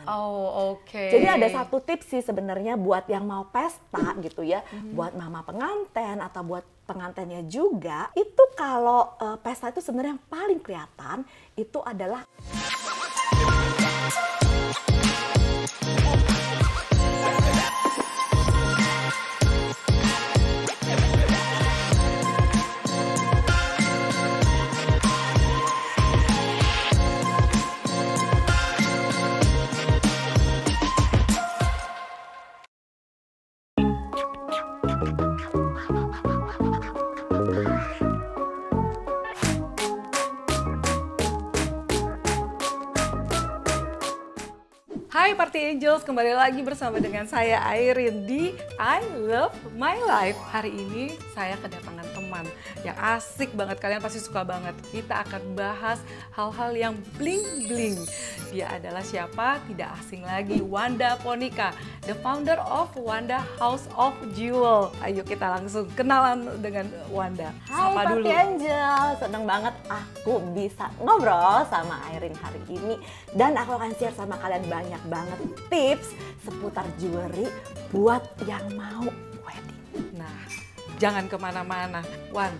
diamond. Oh, oke. Jadi ada satu tips sih sebenarnya buat yang mau pesta gitu ya, buat mama pengantin atau buat pengantinnya juga, itu kalau pesta itu sebenarnya yang paling kelihatan itu adalah Hai Party Angels, kembali lagi bersama dengan saya Airin di I Love My Life. Hari ini saya kedatangan teman yang asik banget, kalian pasti suka banget. Kita akan bahas hal-hal yang bling-bling. Dia adalah siapa? Tidak asing lagi, Wanda Ponika, the founder of Wanda House of Jewel. Ayo kita langsung kenalan dengan Wanda. Hai Sapa Party Angel, seneng banget aku bisa ngobrol sama Airin hari ini. Dan aku akan share sama kalian banyak banget tips seputar jewelry buat yang mau wedding. Nah, jangan kemana-mana. Wan,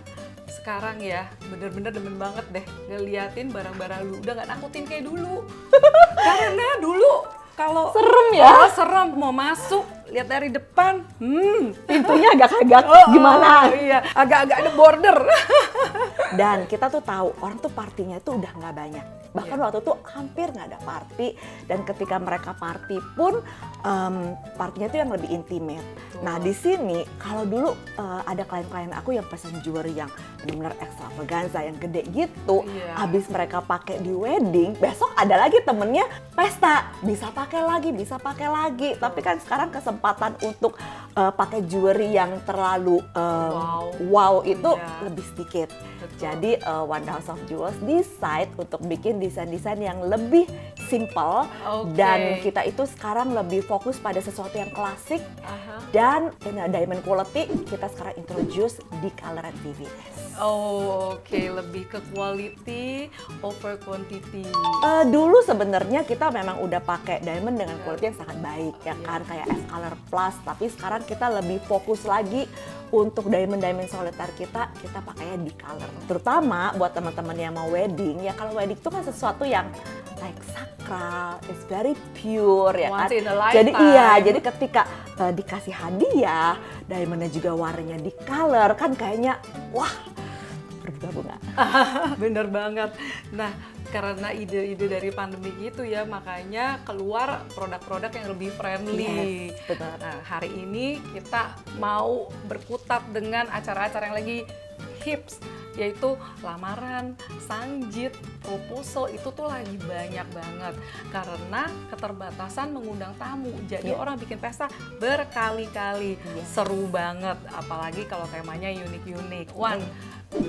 sekarang ya bener-bener demen banget deh ngeliatin barang-barang lu. Udah gak nakutin kayak dulu. Karena dulu kalau Serem ya? Oh, serem, mau masuk lihat dari depan, Pintunya agak-agak gimana? Iya, agak-agak ada border. Dan kita tuh tahu orang tuh partinya itu udah nggak banyak. Bahkan waktu itu hampir nggak ada party. Dan ketika mereka party pun partinya itu yang lebih intimate. Nah di sini kalau dulu ada klien-klien aku yang pesan jewelry yang benar-benar extravaganza yang gede gitu. Habis mereka pakai di wedding, besok ada lagi temennya pesta bisa pakai lagi. Tapi kan sekarang kesempatan untuk pakai jewelry yang terlalu wow itu lebih sedikit. Jadi Wanda House of Jewels decide untuk bikin desain-desain yang lebih simple dan kita itu sekarang lebih fokus pada sesuatu yang klasik dan diamond quality kita sekarang introduce di color and VVS. Oke, lebih ke quality over quantity. Dulu sebenarnya kita memang udah pakai diamond dengan quality yang sangat baik ya kan, kayak F Color Plus, tapi sekarang kita lebih fokus lagi untuk diamond solitaire kita pakainya di color. Terutama buat teman-teman yang mau wedding, ya kalau wedding itu kan sesuatu yang like sakral, it's very pure ya kan. Jadi ketika dikasih hadiah, diamondnya juga warnanya di color kan kayaknya wah berbunga-bunga. Bener banget. Nah, karena ide-ide dari pandemi gitu ya, makanya keluar produk-produk yang lebih friendly. Yes, benar. Nah, hari ini kita mau berkutat dengan acara-acara yang lagi hits, yaitu lamaran, sanjit, proposal, itu tuh lagi banyak banget. Karena keterbatasan mengundang tamu, jadi orang bikin pesta berkali-kali. Seru banget, apalagi kalau temanya unik-unik. Wan,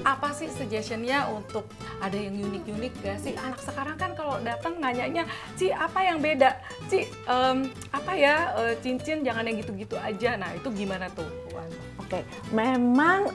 apa sih suggestionnya untuk ada yang unik-unik gak sih? Anak sekarang kan kalau datang nanyanya, Ci apa yang beda? Ci cincin jangan yang gitu-gitu aja. Nah itu gimana tuh? Oke, memang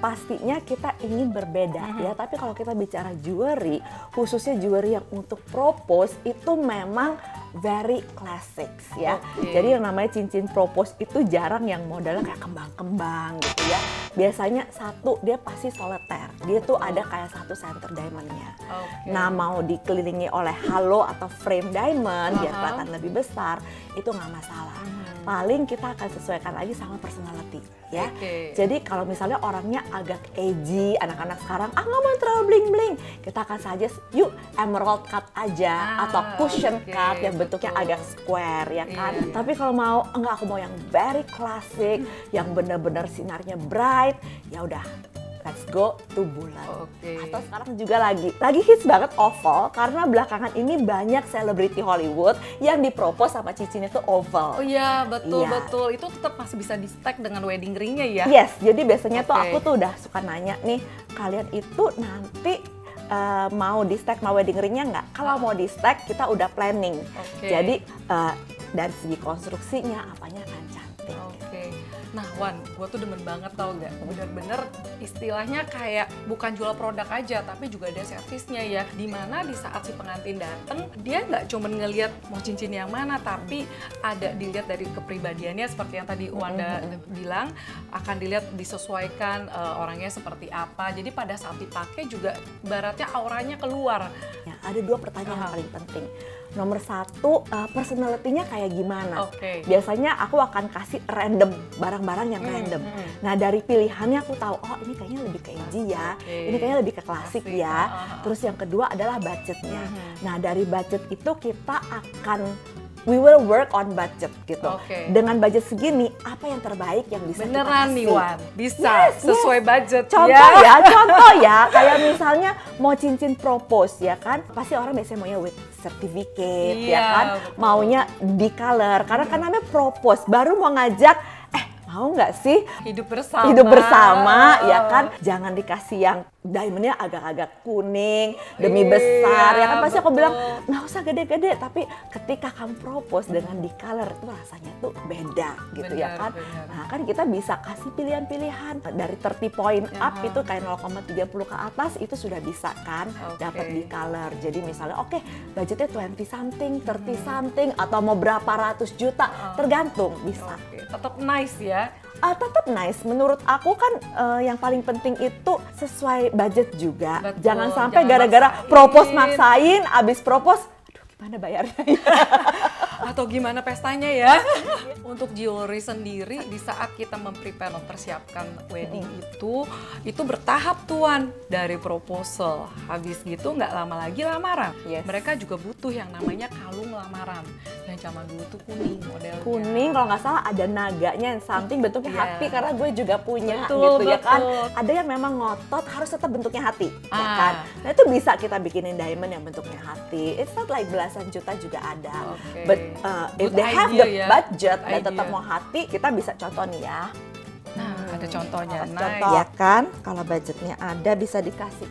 pastinya kita ingin berbeda ya, tapi kalau kita bicara jewelry, khususnya jewelry yang untuk propose itu memang very classics ya. Jadi yang namanya cincin propose itu jarang yang modelnya kayak kembang-kembang gitu ya. Biasanya satu dia pasti solitaire, dia tuh ada kayak satu center diamondnya. Nah mau dikelilingi oleh halo atau frame diamond biar kelihatan lebih besar itu nggak masalah. Paling kita akan sesuaikan lagi sama personality ya. Jadi kalau misalnya orangnya agak edgy, anak-anak sekarang nggak mau terlalu bling-bling, kita akan suggest yuk emerald cut aja atau cushion cut yang bentuknya agak square ya kan. Tapi kalau mau aku mau yang very classic, yang benar-benar sinarnya bright, ya udah let's go to bulan. Atau sekarang juga lagi hits banget oval karena belakangan ini banyak selebriti Hollywood yang dipropose sama cincinnya tuh oval. Oh iya betul. Itu tetap masih bisa di stack dengan wedding ringnya ya? Yes, jadi biasanya tuh aku tuh udah suka nanya nih, kalian itu nanti mau di stack sama wedding ringnya nggak? Kalau mau di stack kita udah planning. Jadi dari segi konstruksinya apanya akan cantik. Nah Wan, gue tuh demen banget tau gak, bener-bener istilahnya kayak bukan jual produk aja, tapi juga ada servisnya ya. Dimana di saat si pengantin dateng, dia nggak cuma ngelihat mau cincin yang mana, tapi ada dilihat dari kepribadiannya seperti yang tadi Wanda bilang, akan dilihat disesuaikan orangnya seperti apa. Jadi pada saat dipakai juga baratnya auranya keluar. Ya, ada 2 pertanyaan yang paling penting. Nomor 1, personality-nya kayak gimana? Biasanya aku akan kasih random, barang-barang yang random. Nah dari pilihannya aku tahu, oh ini kayaknya lebih ke edgy ya, ini kayaknya lebih ke klasik ya. Terus yang kedua adalah budgetnya. Nah dari budget itu kita akan we will work on budget gitu. Dengan budget segini, apa yang terbaik yang bisa kita kasih? Beneran nih Wan, bisa sesuai budget. Contoh ya, kayak misalnya mau cincin propose ya kan, pasti orang biasanya maunya with certificate ya kan, maunya di color, karena kan namanya propose, baru mau ngajak, mau nggak sih hidup bersama? Hidup bersama ya kan, jangan dikasih yang diamondnya agak-agak kuning demi besar ya kan, pasti aku bilang nggak usah gede-gede, tapi ketika kamu propose dengan di color itu rasanya tuh beda gitu ya kan. Nah kan kita bisa kasih pilihan-pilihan dari 30 point up itu kayak 0,30 ke atas itu sudah bisa kan dapat di color. Jadi misalnya budgetnya 20 something, 30 something, atau mau berapa ratus juta tergantung bisa. Tetap nice ya. Tetap nice. Menurut aku kan yang paling penting itu sesuai budget juga. Betul, jangan sampai gara-gara propose maksain, abis propose, aduh gimana bayarnya ya? Atau gimana pestanya ya. Untuk jewelry sendiri di saat kita mempersiapkan wedding itu bertahap tuan, dari proposal. Habis gitu nggak lama lagi lamaran. Mereka juga butuh yang namanya kalung lamaran. Yang zaman dulu tuh kuning modelnya. Kuning, kalau nggak salah ada naganya yang something bentuknya hati, karena gue juga punya betul. Ya kan. Ada yang memang ngotot harus tetap bentuknya hati, ya kan. Nah itu bisa kita bikinin diamond yang bentuknya hati. It's not like belasan juta juga ada. But if they have the budget dan tetap mau hati, kita bisa contoh nih ya. Nah, ada contohnya. Contoh ya kan, kalau budgetnya ada bisa dikasih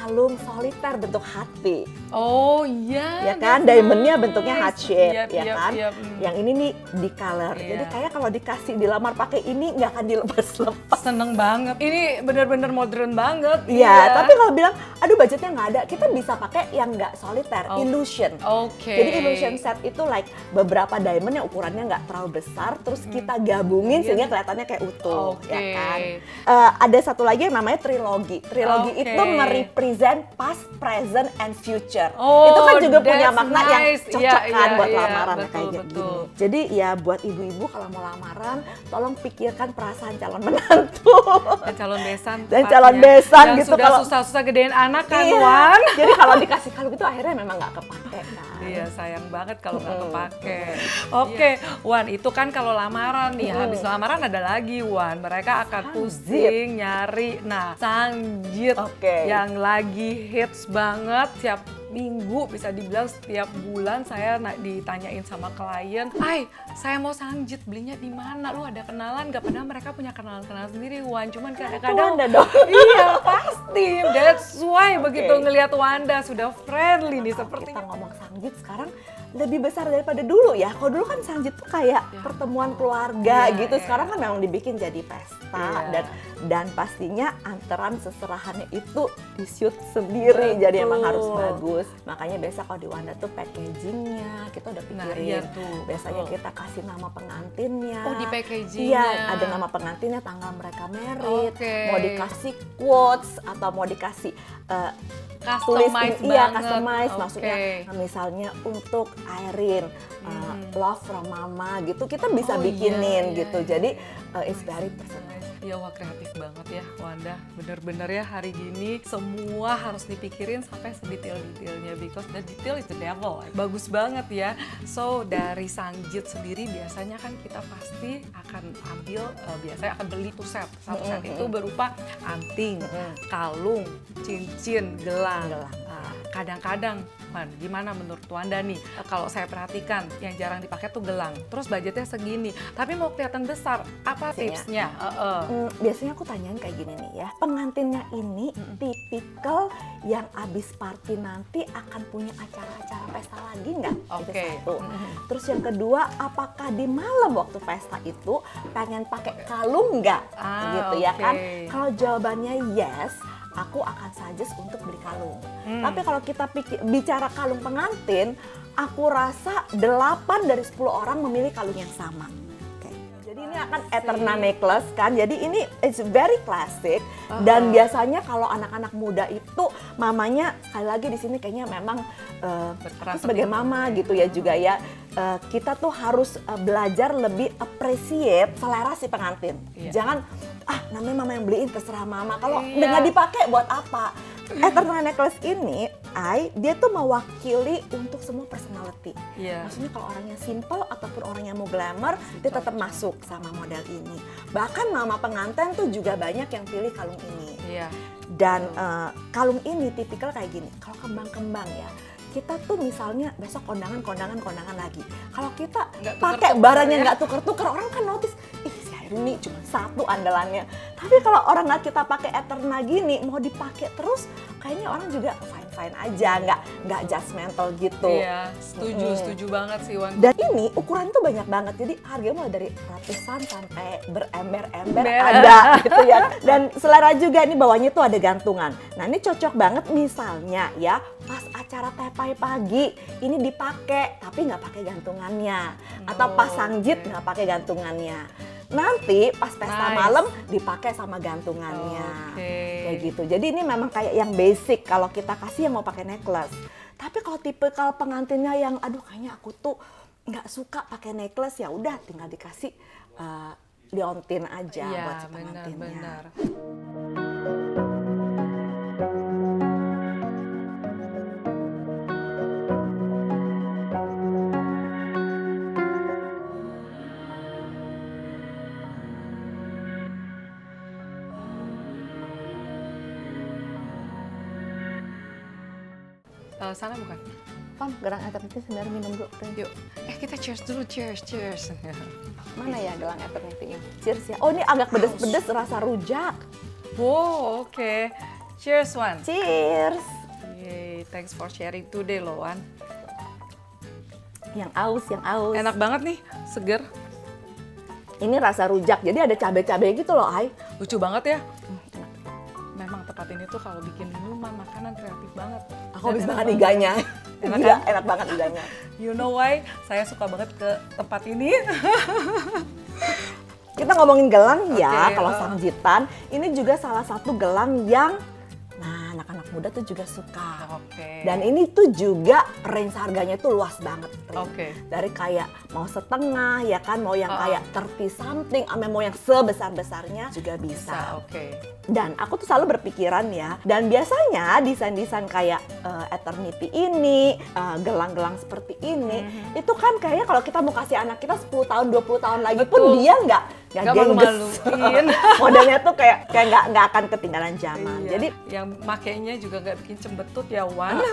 kalung soliter bentuk hati. Oh iya. Ya kan, diamondnya bentuknya heart shape, ya kan. Yang ini nih di color. Jadi kayak kalau dikasih dilamar pakai ini nggak akan dilepas-lepas. Seneng banget. Ini bener-bener modern banget. Iya, tapi kalau bilang, aduh budgetnya nggak ada, kita bisa pakai yang nggak soliter, illusion. Jadi illusion set itu like beberapa diamond yang ukurannya nggak terlalu besar, terus kita gabungin sehingga kelihatannya kayak utuh, ya kan. Ada satu lagi yang namanya trilogi. Trilogi itu merepresent past, present, and future. Itu kan juga punya makna yang cocok kan buat lamaran kayak gini. Jadi ya buat ibu-ibu kalau mau lamaran, tolong pikirkan perasaan calon menantu. Dan calon besan. Dan calon besan gitu. Sudah susah-susah gedein anak kan, Wan. Jadi kalau dikasih kalung itu akhirnya memang nggak kepake kan. Iya, sayang banget kalau nggak kepake. Oke, Wan, itu kan kalau lamaran nih. Habis lamaran ada lagi, Wan. Mereka akan pusing nyari. Nah, sangjit yang lagi hits banget tiap minggu, bisa dibilang setiap bulan saya ditanyain sama klien, saya mau sangjit, belinya di mana? Lu ada kenalan nggak? Padahal mereka punya kenalan sendiri, Wan. Cuman kadang-kadang iya pasti. That's why begitu ngelihat Wanda sudah friendly nih seperti kita ngomong sangjit sekarang lebih besar daripada dulu ya. Kalau dulu kan sangjit tuh kayak pertemuan keluarga gitu. Sekarang kan memang dibikin jadi pesta dan pastinya antaran seserahannya itu di-shoot sendiri. Jadi emang harus bagus. Makanya biasa kalau di Wanda tuh packagingnya kita udah pikirin. Biasanya kita kasih nama pengantinnya. Oh, di packagingnya. Iya, ada nama pengantinnya, tanggal mereka married. Mau dikasih quotes atau mau dikasih customize customize. Maksudnya misalnya untuk Irene, love from mama gitu, kita bisa bikinin gitu. Jadi it's very personal. Ya, wah kreatif banget ya Wanda, bener-bener ya hari gini semua harus dipikirin sampai sedetail-detailnya, because the detail is the devil. Bagus banget ya. So dari sangjit sendiri biasanya kan kita pasti akan ambil, biasanya akan beli tuh set. Satu set itu berupa anting, kalung, cincin, gelang. kadang-kadang, gimana menurut Wanda nih? Kalau saya perhatikan yang jarang dipakai tuh gelang. Terus budgetnya segini, tapi mau kelihatan besar. Apa tipsnya? Biasanya aku tanyain kayak gini nih ya. Pengantinnya ini tipikal yang abis party nanti akan punya acara-acara pesta lagi nggak? Itu satu. Terus yang kedua, apakah di malam waktu pesta itu pengen pakai kalung nggak? Gitu ya kan? Kalau jawabannya yes, aku akan suggest untuk beli kalung. Tapi kalau kita bicara kalung pengantin, aku rasa 8 dari 10 orang memilih kalung yang sama. Jadi ini akan Eterna necklace kan, jadi ini it's very classic. Dan biasanya kalau anak-anak muda itu mamanya, sekali lagi di sini kayaknya memang sebagai mama gitu ya juga ya, kita tuh harus belajar lebih appreciate selera si pengantin. Jangan namanya mama yang beliin, terserah mama. Kalau nggak dipakai buat apa? Eterna necklace ini, dia tuh mewakili untuk semua personality. Maksudnya kalau orangnya simple ataupun orang yang mau glamour, dia tetap masuk sama model ini. Bahkan mama pengantin tuh juga banyak yang pilih kalung ini. Dan kalung ini tipikal kayak gini. Kalau kembang-kembang ya, kita tuh misalnya besok kondangan lagi. Kalau kita pakai barangnya nggak tuker-tuker, orang kan notice, ih si ini cuma satu andalannya. Tapi kalau orang nggak kita pakai Eterna gini, mau dipakai terus, kayaknya orang juga fine-fine aja, nggak judgmental gitu. Iya, setuju banget sih Wan. Dan ini ukuran tuh banyak banget, jadi harganya mulai dari ratusan sampai berember-ember ada gitu ya. Dan selera juga, ini bawahnya tuh ada gantungan. Nah ini cocok banget misalnya ya, pas acara tepai pagi ini dipakai tapi nggak pakai gantungannya, atau pas sangjit nggak pakai gantungannya. Nanti pas pesta malam dipakai sama gantungannya, kayak gitu. Jadi ini memang kayak yang basic kalau kita kasih yang mau pakai necklace. Tapi kalau tipikal pengantinnya yang aduh kayaknya aku tuh nggak suka pakai necklace, ya udah tinggal dikasih liontin aja buat si pengantinnya. Sana bukan? Pam, gelang Eternity sebenarnya minum dulu. Yuk, kita cheers dulu, cheers. Mana ya gelang Eternity-nya? Cheers ya. Oh ini agak pedes-pedes rasa rujak. Wow, oke. Cheers, Wan. Cheers. Yay, thanks for sharing today loh, Wan. Yang aus. Enak banget nih, seger. Ini rasa rujak, jadi ada cabai-cabai gitu loh, Ai. Lucu banget ya. Memang tempat ini tuh kalau bikin minuman, makanan kreatif banget. Aku habis banget iganya. Enak banget iganya. You know why? Saya suka banget ke tempat ini. Kita ngomongin gelang ya, kalau sangjitan. Ini juga salah satu gelang yang anak-anak muda tuh juga suka. Dan ini tuh juga range harganya tuh luas banget. Dari kayak mau setengah ya kan, mau yang kayak 30 something, mau yang sebesar-besarnya juga bisa. Dan aku tuh selalu berpikiran ya, dan biasanya desain-desain kayak Eternity ini, gelang-gelang seperti ini, itu kan kayaknya kalau kita mau kasih anak kita 10 tahun, 20 tahun lagi pun dia nggak malu-maluin. Modelnya tuh kayak nggak akan ketinggalan zaman. Jadi yang makainya juga nggak bikin cembetut ya Wan.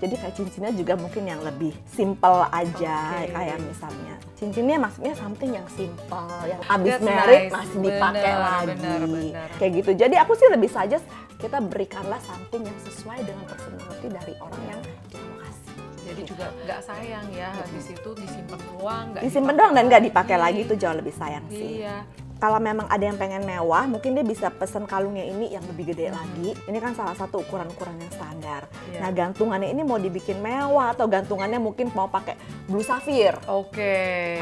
Jadi kayak cincinnya juga mungkin yang lebih simple aja, kayak misalnya cincinnya maksudnya something yang simple, yang abis married masih dipakai lagi, kayak gitu. Jadi aku sih lebih saja kita berikanlah something yang sesuai dengan personality dari orang yang kita mau kasih. Jadi juga nggak sayang ya, habis itu disimpan doang, disimpan doang dan nggak dipakai lagi, itu jauh lebih sayang sih. Kalau memang ada yang pengen mewah, mungkin dia bisa pesen kalungnya ini yang lebih gede lagi. Ini kan salah satu ukuran-ukuran yang standar. Nah gantungannya ini mau dibikin mewah, atau gantungannya mungkin mau pakai blue sapphire.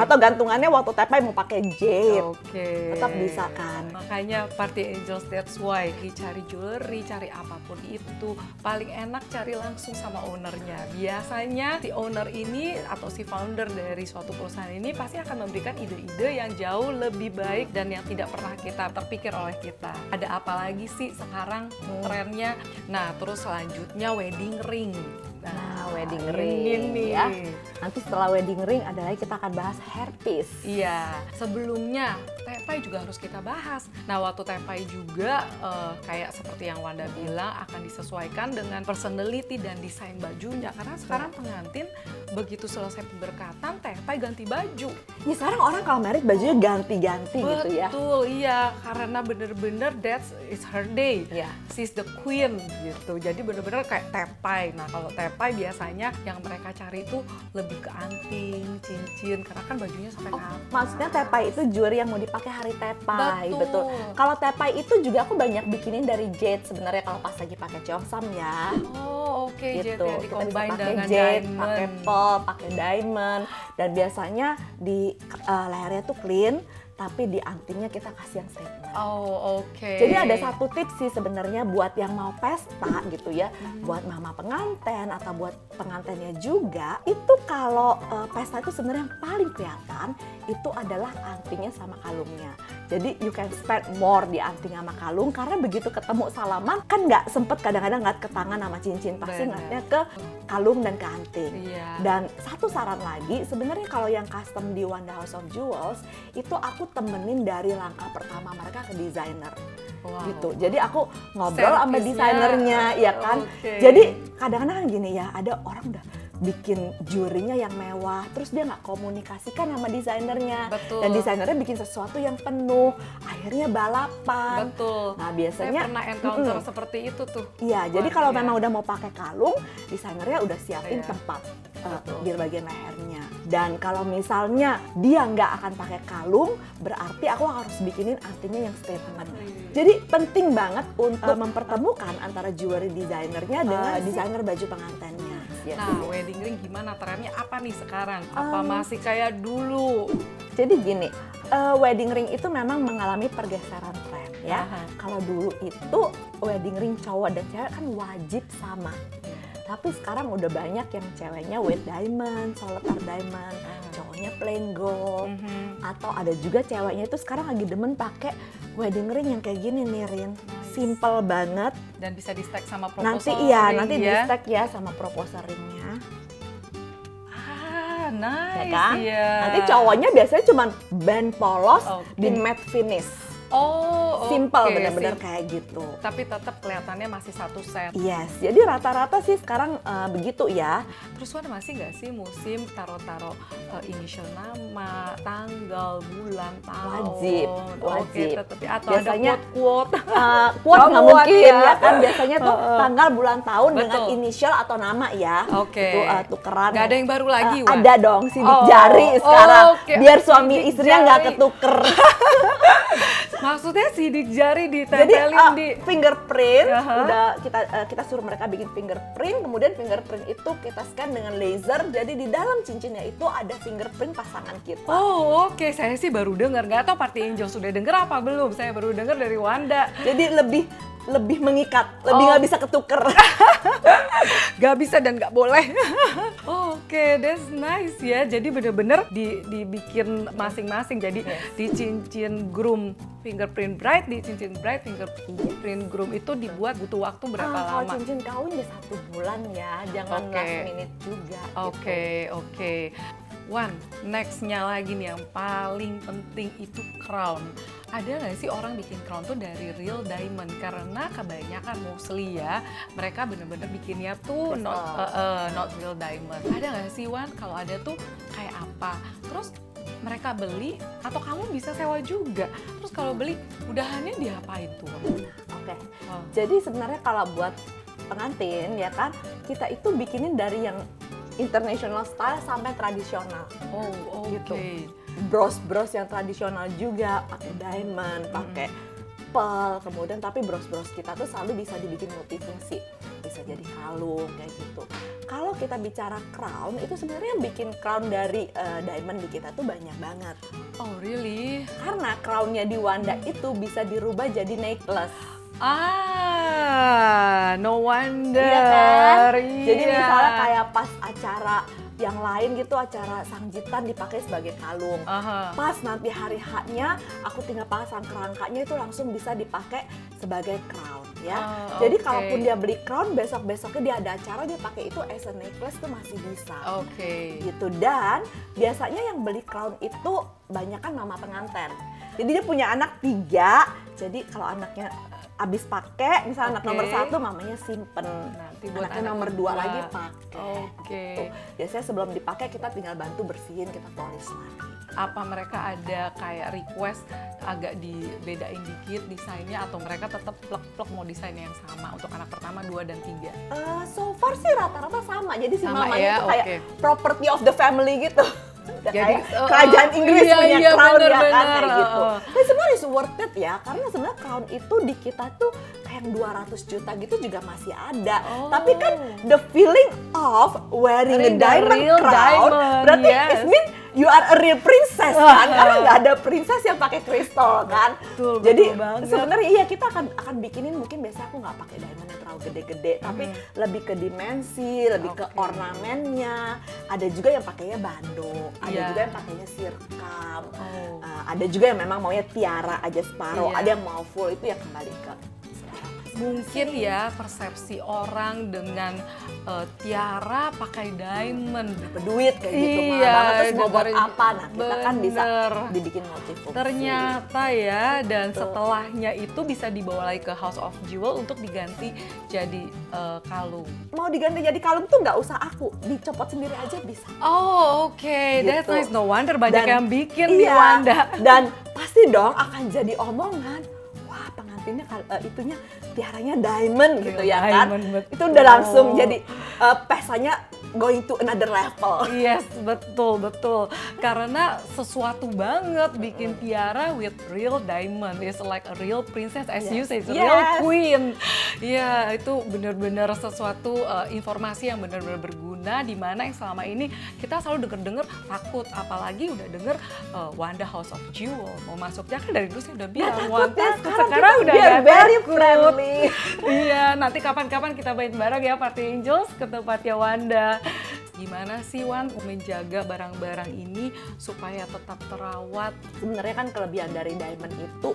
Atau gantungannya waktu tepai mau pakai jade. Tetap bisa kan. Makanya Party Angels, that's why cari jewelry, cari apapun itu paling enak cari langsung sama ownernya. Biasanya si owner ini atau si founder dari suatu perusahaan ini pasti akan memberikan ide-ide yang jauh lebih baik dan yang tidak pernah kita terpikir oleh kita. Ada apa lagi sih sekarang trennya? Nah, terus selanjutnya wedding ring. Nah, wedding ini ring nih. ya. Nanti setelah wedding ring ada lagi kita akan bahas hairpiece. Iya, sebelumnya tepai juga harus kita bahas. Nah, waktu tepai juga kayak seperti yang Wanda bilang akan disesuaikan dengan personality dan desain bajunya. Karena sekarang pengantin begitu selesai pemberkatan, tepai ganti baju. Ya sekarang orang kalau married bajunya ganti-ganti gitu ya. Betul, iya. Karena bener-bener that is her day. Iya. She's the queen gitu. Jadi bener-bener kayak tepai. Nah, kalau tepai biasanya yang mereka cari itu lebih ke anting, cincin, karena kan bajunya sampai kapan. Maksudnya tepai itu jewelry yang mau dipakai hari tepai, Betul. Kalau tepai itu juga aku banyak bikinin dari jade sebenarnya kalau pas lagi pakai cheongsam ya. Oh, oke, Gitu. jade yang Kita bisa di-combine pakai dengan jade, diamond. pakai pearl, pakai diamond, dan biasanya di lehernya tuh clean, tapi di antingnya kita kasih yang statement. Oh, oke. Jadi ada satu tips sih sebenarnya buat yang mau pesta gitu ya, buat mama pengantin atau buat pengantinnya juga, itu kalau pesta itu sebenarnya yang paling kelihatan itu adalah antingnya sama kalungnya. Jadi you can spend more di anting sama kalung karena begitu ketemu salaman kan nggak sempet kadang-kadang ngeliat ke tangan sama cincin, pasti Benar. ngeliatnya ke kalung dan ke anting. Iya. Dan satu saran lagi, sebenarnya kalau yang custom di Wanda House of Jewels itu aku temenin dari langkah pertama mereka ke desainer. Wow. Gitu. Jadi aku ngobrol sama Servisnya, desainernya ya kan. oke. Jadi kadang-kadang kan gini ya, ada orang udah bikin jurinya yang mewah, terus dia nggak komunikasikan sama desainernya. Betul. Dan desainernya bikin sesuatu yang penuh, akhirnya balapan. Betul. Nah biasanya Saya pernah encounter seperti itu tuh. iya, jadi Wah, kalau iya. memang udah mau pakai kalung, desainernya udah siapin Iya. tempat Betul. di bagian lehernya. Dan kalau misalnya dia nggak akan pakai kalung, berarti aku harus bikinin antingnya yang statement. Jadi penting banget untuk mempertemukan antara jewelry desainernya dengan desainer baju pengantinnya. Yes. Nah, wedding ring gimana trennya? Apa nih sekarang? Apa masih kayak dulu? Jadi gini, wedding ring itu memang mengalami pergeseran tren ya. Aha. Kalau dulu itu wedding ring cowok dan cewek kan wajib sama. Tapi sekarang udah banyak yang ceweknya with diamond, solitaire diamond, cowoknya plain gold. Atau ada juga ceweknya itu sekarang lagi demen pakai wedding ring yang kayak gini nih, Rin. Simple banget. Dan bisa di-stack sama Nanti proposal iya, ring nanti ya. di stack ya sama proposal ringnya. Ah, Ya nice kan? ya. Nanti cowoknya biasanya cuma band polos Oke. di matte finish. Oh, Simple oke, bener-bener simple. kayak gitu. Tapi tetap kelihatannya masih satu set. Yes, jadi rata-rata sih sekarang begitu ya. Terus Wan masih nggak sih musim taro-taro initial nama, tanggal, bulan, tahun? Wajib, Oke, wajib. tetap ya. Atau Biasanya, ada quote-quote. Quote Oh, nggak quote mungkin ya. ya kan, biasanya tuh tanggal, bulan, tahun dengan Betul. inisial atau nama ya. Oke. Itu tukeran. Nggak ada yang baru lagi, Wan? Ada dong, sidik Oh, jari sekarang. oke. Biar suami Sidik istrinya nggak jari. ketuker. Maksudnya sidik jari Jadi ditempelin di... fingerprint, Aha. udah kita suruh mereka bikin fingerprint, kemudian fingerprint itu kita scan dengan laser, jadi di dalam cincinnya itu ada fingerprint pasangan kita. Oh, oke. Saya sih baru dengar. Nggak tahu Party Angel sudah dengar apa belum. Saya baru dengar dari Wanda. Jadi lebih mengikat, lebih nggak bisa ketuker. Gak bisa dan gak boleh. Oke, that's nice ya. Jadi bener-bener dibikin masing-masing. Jadi di cincin groom fingerprint bride, di cincin bride fingerprint groom itu dibuat butuh waktu berapa Kalau lama? cincin kawin di 1 bulan ya, jangan Oke. last minute juga. Oke, oke. Wan, nextnya lagi nih yang paling penting itu crown. Ada nggak sih orang bikin crown tuh dari real diamond? Karena kebanyakan mostly ya, mereka bener-bener bikinnya tuh not real diamond. Ada nggak sih Wan? Kalau ada tuh kayak apa? Terus mereka beli atau kamu bisa sewa juga? Terus kalau beli, udahannya diapain tuh Wan? Oke. Oh. Jadi sebenarnya kalau buat pengantin ya kan, kita itu bikinin dari yang international style sampai tradisional. Oh, oke. Gitu. Bros-bros yang tradisional juga, pakai diamond, pakai pearl, kemudian tapi bros-bros kita tuh selalu bisa dibikin multifungsi, bisa jadi kalung kayak gitu. Kalau kita bicara crown, itu sebenarnya yang bikin crown dari diamond di kita tuh banyak banget. Oh, really? Karena crownnya di Wanda itu bisa dirubah jadi necklace. Ah, no wonder. Iya kan? Iya. Jadi misalnya kayak pas acara yang lain gitu, acara sangjitan dipakai sebagai kalung. Aha. Pas nanti hari H-nya, aku tinggal pasang kerangkanya itu langsung bisa dipakai sebagai crown. ya. Oh, Jadi oke. kalaupun dia beli crown, besok-besoknya dia ada acara, dia pakai itu as a necklace tuh masih bisa. Oke. Gitu. Dan biasanya yang beli crown itu banyak kan mama pengantin. Jadi dia punya anak 3, jadi kalau anaknya abis pakai, misalnya anak Oke. nomor 1 mamanya simpen, Nanti buat anaknya anak nomor 2 kedua. lagi pakai. Oke. Gitu. Biasanya sebelum dipakai kita tinggal bantu bersihin, kita polis lagi. Apa mereka ada kayak request agak dibedain dikit desainnya atau mereka tetap plek-plek mau desainnya yang sama untuk anak pertama, 2 dan 3? So far sih rata-rata sama, jadi si Sama mamanya ya, itu kayak oke. property of the family gitu. Udah Jadi, kayak kerajaan Inggris iya, punya iya, crown bener, ya kan bener, kayak gitu. oh. Tapi sebenarnya is worth it ya, karena sebenarnya crown itu di kita tuh kayak yang 200 juta gitu juga masih ada. Oh. Tapi kan the feeling of wearing a Wearing the diamond real crown diamond, berarti yes. it mean you are a real princess kan, karena nggak ada princess yang pakai kristal kan. Betul, Jadi betul banget. sebenarnya iya kita akan bikinin, mungkin biasanya aku nggak pakai diamond yang terlalu gede-gede, tapi lebih ke dimensi, lebih ke Oke. ornamennya. Ada juga yang pakainya bando, ada Iya. juga yang pakainya sirkam, Oh. ada juga yang memang maunya tiara aja separuh, Iya. ada yang mau full, itu ya kembali ke selera. Mungkin ya persepsi orang dengan tiara pakai diamond. Berduit kayak gitu, Iya, mahal banget, terus mau buat dengerin. apa? Nah kita kan bisa Bener. dibikin multifungsi. Ternyata ya, dan Betul. setelahnya itu bisa dibawa lagi ke House of Jewel untuk diganti jadi kalung. Mau diganti jadi kalung tuh nggak usah aku, dicopot sendiri aja bisa. Oh oke, that's Gitu. nice. No wonder banyak Dan- yang bikin nih iya, Wanda. Dan pasti dong akan jadi omongan. Wah pengantinnya itunya tiaranya diamond gitu Real ya kan. diamond, betul. Itu udah langsung jadi pestanya going to another level. Yes, betul. Karena sesuatu banget bikin tiara with real diamond. It's like a real princess, as you say, it's a real Yes. queen. Ya, itu benar-benar sesuatu informasi yang benar-benar berguna, di mana yang selama ini kita selalu denger-denger takut. Apalagi udah denger Wanda House of Jewel mau masuknya, kan dari dulu saya udah bilang Takut Wanda ya, takut. sekarang Sekarang kita udah biar nggak very takut. friendly. Iya, nanti kapan-kapan kita main bareng ya Party Angels ke tempatnya Wanda. Gimana sih Wan menjaga barang-barang ini supaya tetap terawat? Sebenarnya kan kelebihan dari diamond itu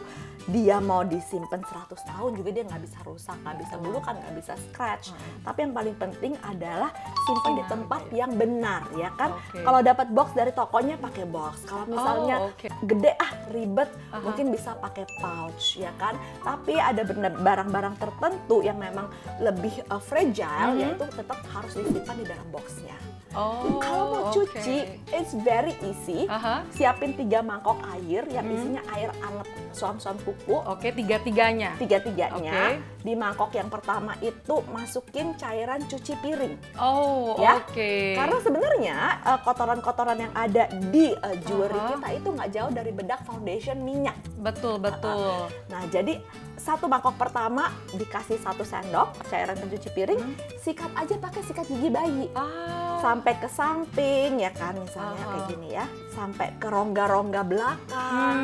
dia mau disimpan 100 tahun juga dia nggak bisa rusak, nggak bisa bulukan, nggak bisa scratch. Tapi yang paling penting adalah simpan di tempat yang benar ya kan. Oke. Kalau dapat box dari tokonya pakai box. Kalau misalnya oke. gede ribet, Aha. mungkin bisa pakai pouch ya kan. Tapi ada barang-barang tertentu yang memang lebih fragile, yaitu tetap harus disimpan di dalam boxnya. Oh, Kalau mau oke. cuci, it's very easy. Aha. Siapin 3 mangkok air yang isinya air anget suam-suam kuku. Oke, tiga-tiganya. Tiga-tiganya. Oke. Di mangkok yang pertama itu masukin cairan cuci piring. Oh, Ya. oke. Karena sebenarnya kotoran-kotoran yang ada di jewelry Aha. kita itu nggak jauh dari bedak, foundation, minyak. Betul. Nah, jadi satu mangkok pertama dikasih 1 sendok cairan pencuci piring, sikat aja pakai sikat gigi bayi. Sampai ke samping ya kan, misalnya kayak gini ya, sampai ke rongga-rongga belakang.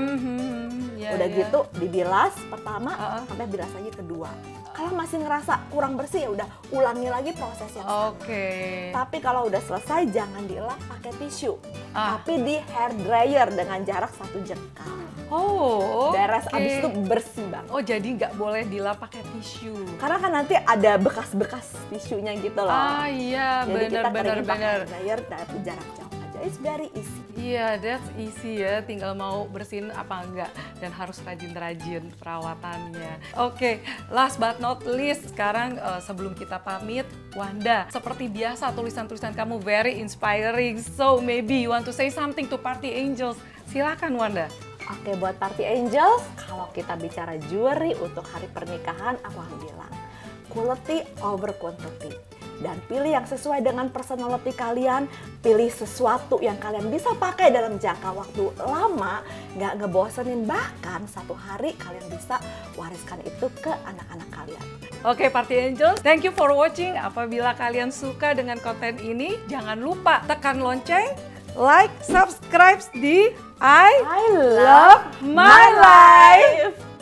Ya, Udah ya. gitu dibilas pertama Uh-uh. sampai bilas lagi kedua. Kalau masih ngerasa kurang bersih ya udah ulangi lagi proses yang sama. Oke. Tapi kalau udah selesai jangan dilap pakai tisu, Ah. tapi di hair dryer dengan jarak 1 jengkal. Oh, Beres oke. abis itu bersih banget. Oh, jadi nggak boleh dilap pakai tisu. Karena kan nanti ada bekas-bekas tisunya gitu loh. Ah iya, Jadi kita benar-benar keringin pakai benar. hair dryer tapi jarak jauh aja. It's very easy. Iya, that's easy ya. Tinggal mau bersihin apa enggak, dan harus rajin-rajin perawatannya. Oke, last but not least, sekarang sebelum kita pamit, Wanda, seperti biasa tulisan-tulisan kamu very inspiring. So maybe you want to say something to Party Angels. Silakan Wanda. Oke, buat Party Angels, kalau kita bicara jewelry untuk hari pernikahan, aku akan bilang quality over quantity. Dan pilih yang sesuai dengan personality kalian, pilih sesuatu yang kalian bisa pakai dalam jangka waktu lama, nggak ngebosenin, bahkan satu hari kalian bisa wariskan itu ke anak-anak kalian. Oke, Party Angels, thank you for watching. Apabila kalian suka dengan konten ini, jangan lupa tekan lonceng, like, subscribe di I love my life.